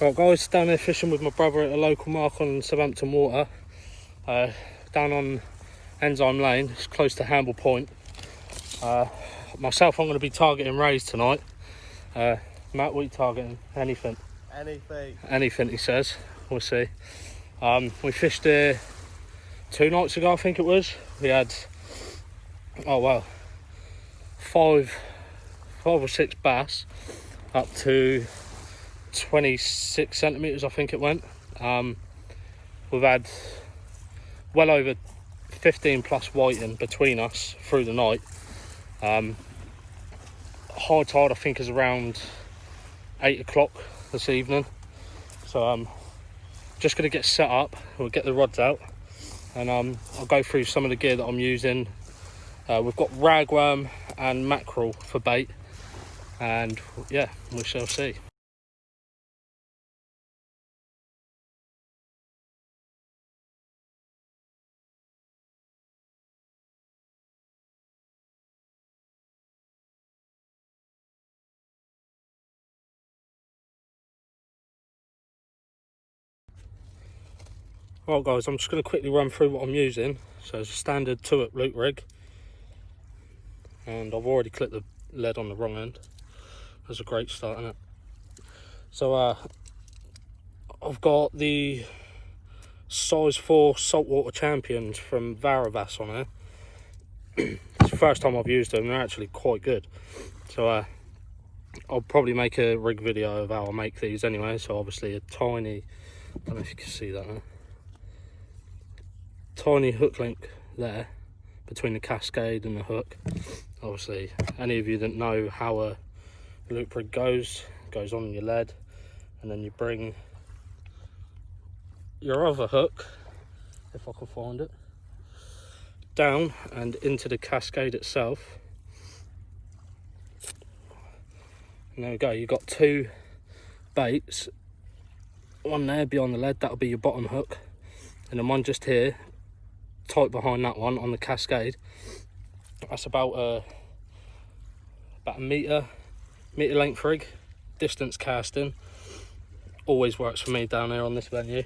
Right guys, down there fishing with my brother at a local mark on Southampton water, down on Enzyme Lane, it's close to Hamble Point. Myself, I'm going to be targeting rays tonight. Matt, what are you targeting? Anything? Anything, he says. We'll see. We fished here 2 nights ago, I think it was. We had, oh wow, five or six bass up to 26 centimetres, I think it went. We've had well over 15 plus whiting between us through the night. High tide I think is around 8 o'clock this evening, so I'm just going to get set up. We'll get the rods out and I'll go through some of the gear that I'm using. We've got ragworm and mackerel for bait, and yeah, we shall see. Right guys, I'm just going to quickly run through what I'm using. So it's a standard 2-hook loop rig, and I've already clipped the lead on the wrong end. That's a great start, isn't it? So I've got the size 4 saltwater champions from Varavas on here. It's the first time I've used them. They're actually quite good. So I'll probably make a rig video of how I make these anyway. So obviously a tiny, I don't know if you can see that now, tiny hook link there between the cascade and the hook. Obviously, any of you that know how a loop rig goes on your lead, and then you bring your other hook, if I can find it, down and into the cascade itself. And there we go, you've got 2 baits, one there behind the lead, that'll be your bottom hook, and then one just here tight behind that one on the cascade. That's about a metre length rig, distance casting. Always works for me down here on this venue.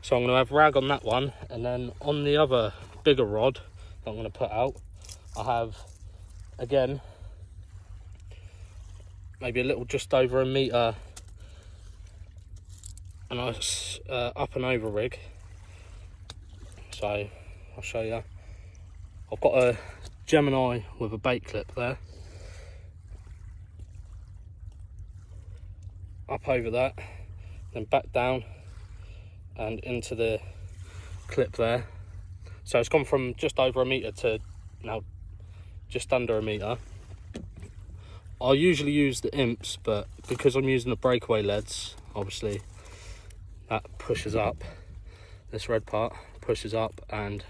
So I'm going to have rag on that one, and then on the other bigger rod that I'm going to put out, I have again maybe a little just over a metre, a nice up and over rig. So I'll show you. I've got a Gemini with a bait clip there. Up over that, then back down and into the clip there. So it's gone from just over a metre to now just under a metre. I usually use the imps, but because I'm using the breakaway leads, obviously that pushes up, this red part pushes up and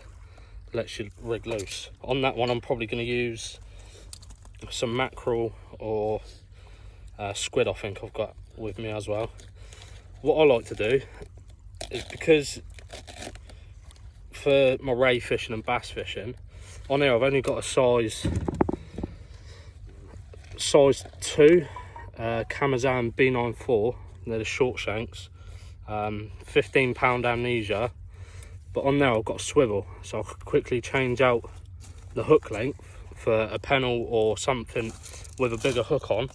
lets you rig loose. On that one I'm probably going to use some mackerel or squid, I think I've got with me as well. What I like to do is, because for my ray fishing and bass fishing, on here I've only got a size 2 Kamazan B94, they're the short shanks, 15-pound amnesia. But on there I've got a swivel, so I could quickly change out the hook length for a pennel or something with a bigger hook on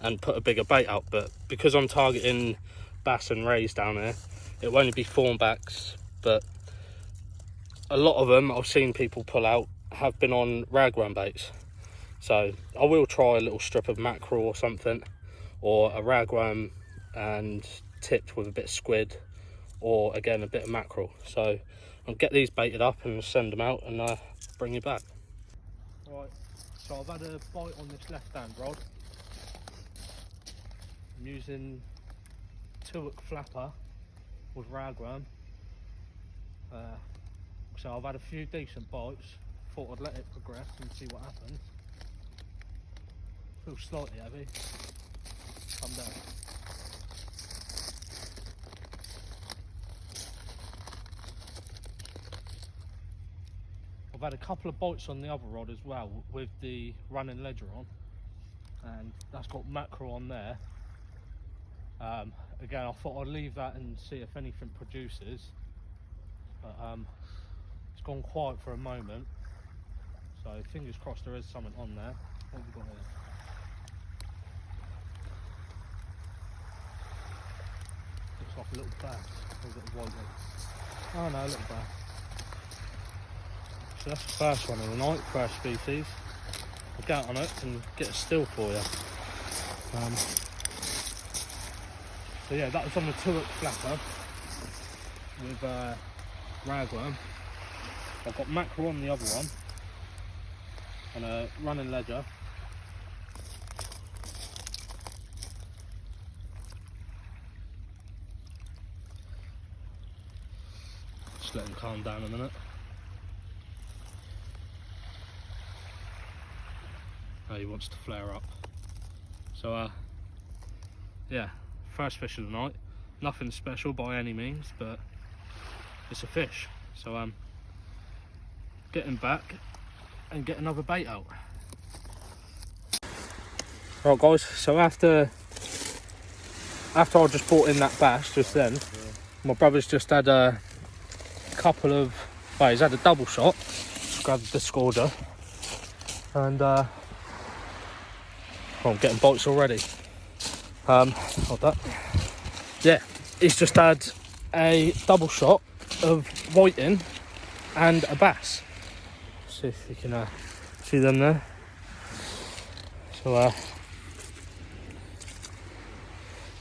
and put a bigger bait out. But because I'm targeting bass and rays down there, it will only be thornbacks, but a lot of them I've seen people pull out have been on ragworm baits. So I will try a little strip of mackerel or something, or a ragworm and tipped with a bit of squid, or again a bit of mackerel. So I'll get these baited up and send them out and bring you back. Right, so I've had a bite on this left hand rod. I'm using 2-hook flapper with ragworm. So I've had a few decent bites, thought I'd let it progress and see what happens. Feels slightly heavy, come down. I've had a couple of bites on the other rod as well with the running ledger on, and that's got mackerel on there. Again, I thought I'd leave that and see if anything produces, but it's gone quiet for a moment, so fingers crossed there is something on there. What have we got here? Looks like a little bass. Or is it a white one? Oh no, a little bass. So that's the first one of the night, first species. I'll get on it and get a still for you. So yeah, that was on the 2-hook flapper with ragworm. I've got mackerel on the other one and a running ledger. Just let him calm down a minute. Oh, he wants to flare up. So yeah, first fish of the night. Nothing special by any means, but it's a fish. So get him back and get another bait out. Right guys, so after I just brought in that bass just then, my brother's just had a couple of, well, he's had a double shot. Just grabbed the scourger and oh, I'm getting bites already. Hold that. Yeah, he's just had a double shot of whiting and a bass. See if you can see them there. So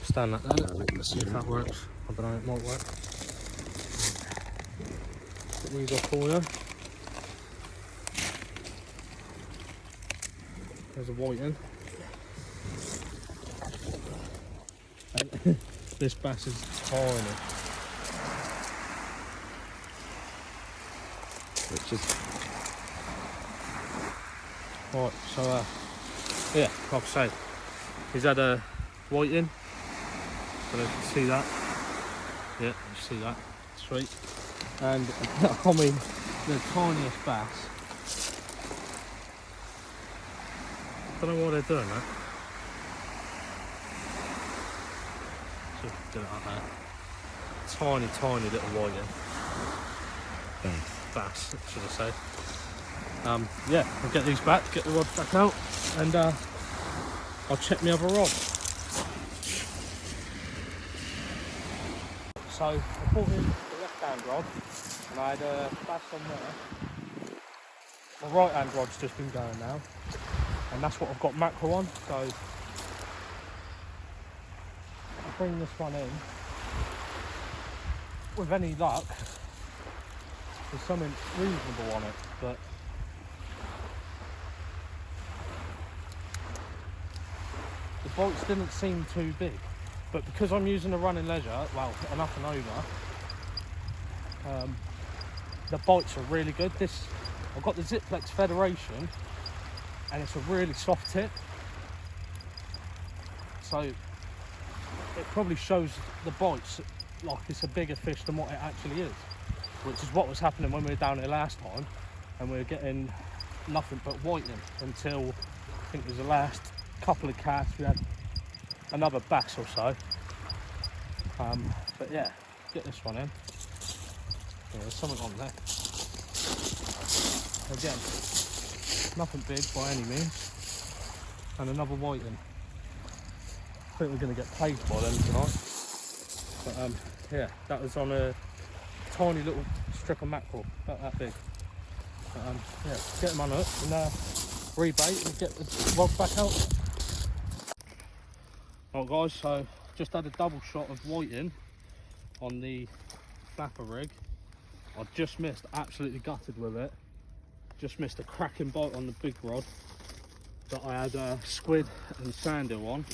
stand that there. Let's see if that works. I don't know, it might work. Put these off for you. There's a whiting. And this bass is tiny. Which is right, so yeah, like I say, he's had a whiting. So you can see that. Yeah, you see that. Sweet. And I mean, the tiniest bass. I don't know why they're doing that. Just do it like that. Tiny, tiny little whiting. Bass, should I say. Yeah, I'll get these back, get the rods back out, and I'll check my other rod. So I brought in the left-hand rod, and I had a bass on there. My right-hand rod's just been going now, and that's what I've got mackerel on. So I'll bring this one in. With any luck, there's something reasonable on it, but the bites didn't seem too big. But because I'm using a running ledger, well, an up and over, the bites are really good. I've got the Ziplex Federation, and it's a really soft tip, so it probably shows the bites like it's a bigger fish than what it actually is, which is what was happening when we were down here last time, and we were getting nothing but whiting until I think it was the last couple of casts. We had another bass or so, but yeah, get this one in. Yeah, there's something on there. Again, nothing big by any means, and another whiting. I think we're going to get paid by them tonight. But yeah, that was on a tiny little strip of mackerel, about that big. But yeah, get them unhooked and rebait and get the rod back out. Right guys, so just had a double shot of whiting on the flapper rig. I just missed, absolutely gutted with it. Just missed a cracking bite on the big rod that I had squid and sandeel on.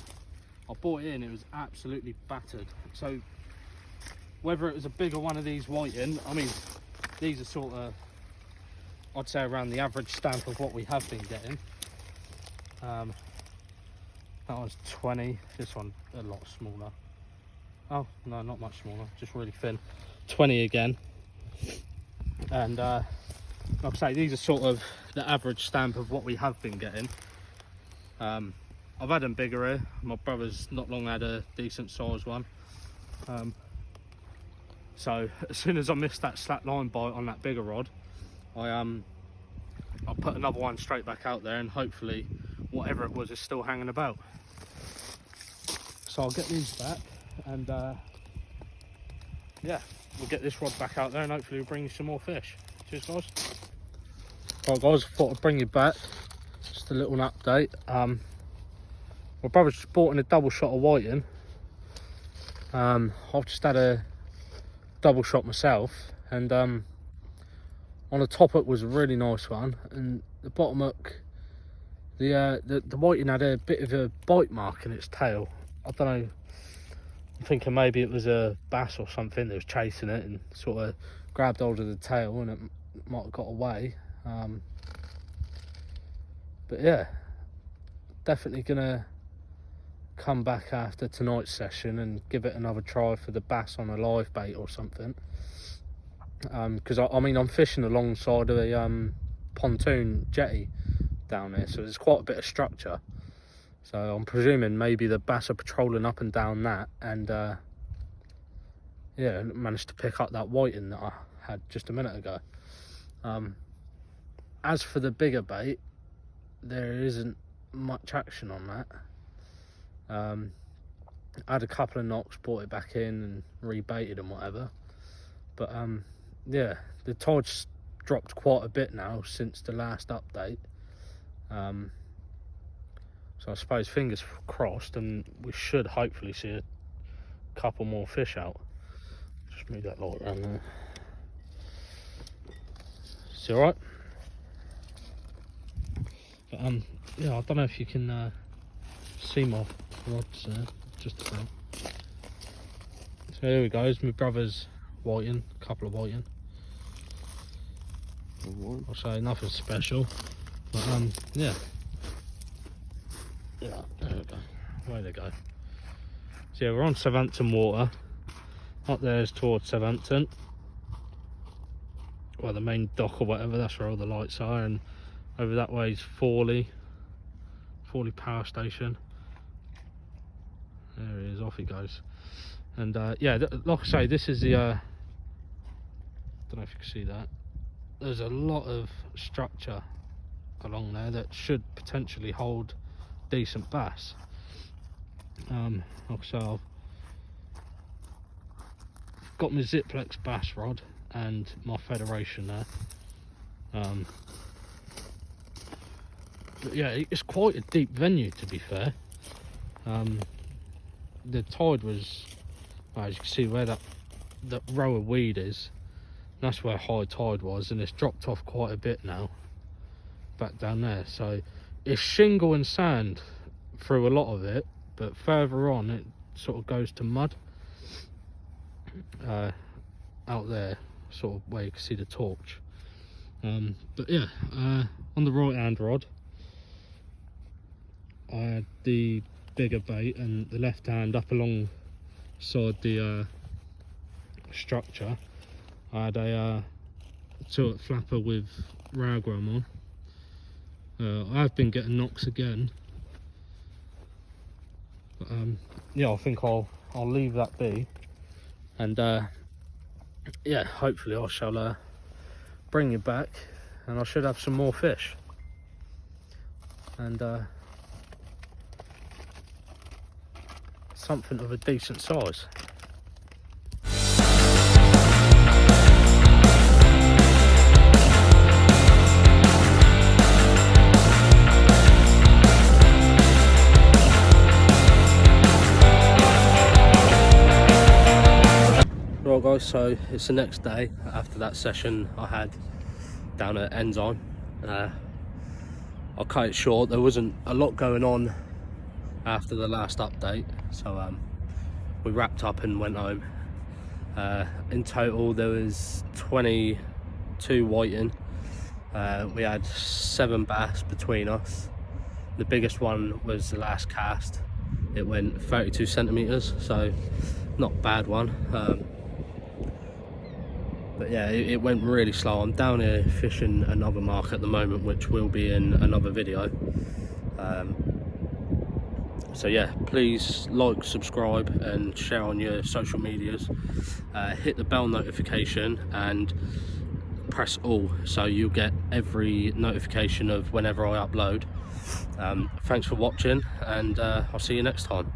I brought it in, it was absolutely battered. So whether it was a bigger one of these whiting, I mean, these are sort of, I'd say around the average stamp of what we have been getting. That one's 20, this one a lot smaller. Oh, no, not much smaller, just really thin. 20 again. And like I say, these are sort of the average stamp of what we have been getting. I've had them bigger here. My brother's not long had a decent sized one. So as soon as I missed that slack line bite on that bigger rod, I'll put another one straight back out there, and hopefully whatever it was is still hanging about. So I'll get these back, and yeah, we'll get this rod back out there, and hopefully we'll bring you some more fish. Cheers, guys. Right, guys, I thought I'd bring you back. Just a little update. My brother's just bought in a double shot of whiting. I've just had a double shot myself, and on the top hook was a really nice one, and the bottom hook, the whiting had a bit of a bite mark in its tail. I don't know, I'm thinking maybe it was a bass or something that was chasing it and sort of grabbed hold of the tail, and it might have got away. But yeah, definitely gonna come back after tonight's session and give it another try for the bass on a live bait or something. Because I mean, I'm fishing alongside of a pontoon jetty down there, so there's quite a bit of structure. So I'm presuming maybe the bass are patrolling up and down that, and yeah, managed to pick up that whiting that I had just a minute ago. As for the bigger bait, there isn't much action on that. I had a couple of knocks, brought it back in and rebaited and whatever, but yeah, the tide's dropped quite a bit now since the last update, so I suppose fingers crossed, and we should hopefully see a couple more fish out. Just move that light around there. It's all right. But yeah, I don't know if you can see my rods there, just about. So here we go, it's my brother's whiting, a couple of whiting. I'll say nothing special, but yeah. Yeah, there we go, away they go. So yeah, we're on Southampton water. Up there is towards Southampton, well, the main dock or whatever, that's where all the lights are, and over that way is Forley power station. There he is, off he goes. And yeah, like I say, this is the don't know if you can see that, there's a lot of structure along there that should potentially hold decent bass. Like I say, I've got my Ziplex bass rod and my Federation there. But yeah, it's quite a deep venue, to be fair. The tide was, well, as you can see where that row of weed is, that's where high tide was, and it's dropped off quite a bit now back down there. So it's shingle and sand through a lot of it, but further on it sort of goes to mud. Out there, sort of where you can see the torch. But yeah, on the right hand rod I had the bigger bait, and the left hand up alongside the structure I had a tilt flapper with ragworm on. I have been getting knocks again, but yeah, I think I'll leave that be, and yeah, hopefully I shall bring you back, and I should have some more fish, and something of a decent size. Right guys, so it's the next day after that session I had down at Enzyme. I'll cut it short, there wasn't a lot going on after the last update, so we wrapped up and went home. In total there was 22 whiting. We had 7 bass between us. The biggest one was the last cast. It went 32 centimeters, so not a bad one. But yeah, it went really slow. I'm down here fishing another mark at the moment, which will be in another video. So yeah, please like, subscribe and share on your social medias. Hit the bell notification and press all, so you'll get every notification of whenever I upload. Thanks for watching, and I'll see you next time.